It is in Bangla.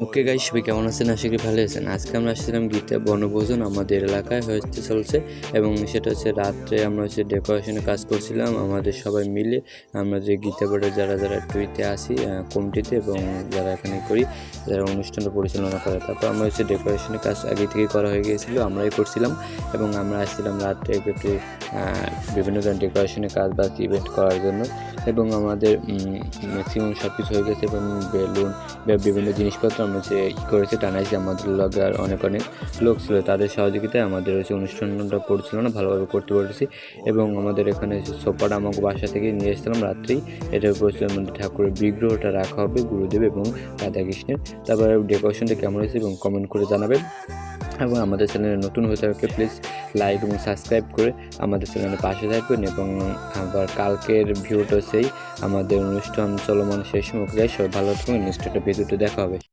ওকে গাইস, সবাই কেমন আছেন? আশা করি ভালো আছেন। আজকে আমরা আসছিলাম গীতা বনভোজন আমাদের এলাকায় চলছে, এবং সেটা হচ্ছে রাত্রে আমরা ডেকোরেশনের কাজ করছিলাম আমাদের সবাই মিলে। আমরা যে গীতা বোর্ডের যারা যারা টুইতে আসি কমিটিতে, এবং যারা এখানে করি, যারা অনুষ্ঠানটা পরিচালনা করে, তারপর আমরা ডেকোরেশনের কাজ আগে থেকে করা হয়ে গিয়েছিলো, আমরাই করছিলাম। এবং আমরা আসছিলাম রাত্রে একটু বিভিন্ন ধরনের ডেকোরেশনের কাজ বা ইভেন্ট করার জন্য। এবং আমাদের ম্যাক্সিমাম সব কিছু হয়ে গেছে, এবং বেলুন বা বিভিন্ন জিনিসপত্র আমরা করেছি, টানাইছি। আমাদের লগে আর অনেক লোক ছিল, তাদের সহযোগিতায় আমাদের অনুষ্ঠানটা পরিচালনা ভালোভাবে করতে পেরেছি। এবং আমাদের এখানে সোফাটা আমাকে বাসা থেকে নিয়ে এসেছিলাম রাত্রেই। এটার উপর আমাদের ঠাকুরের বিগ্রহটা রাখা হবে, গুরুদেব এবং রাধাকৃষ্ণের। তারপরে ডেকোরেশনটা কেমন হয়েছে এবং কমেন্ট করে জানাবেন। এবং আমাদের চ্যানেলে নতুন হয়ে থাকলে প্লিজ লাইক এবং সাবস্ক্রাইব করে আমাদের চ্যানেলের পাশে থাকবেন। এবং আবার কালকের ভিউটা আমাদের অনুষ্ঠান চলমান শেষ মুখ। সবাই ভালো থাকবেন, নেক্সট একটা ভিডিওতে দেখা হবে।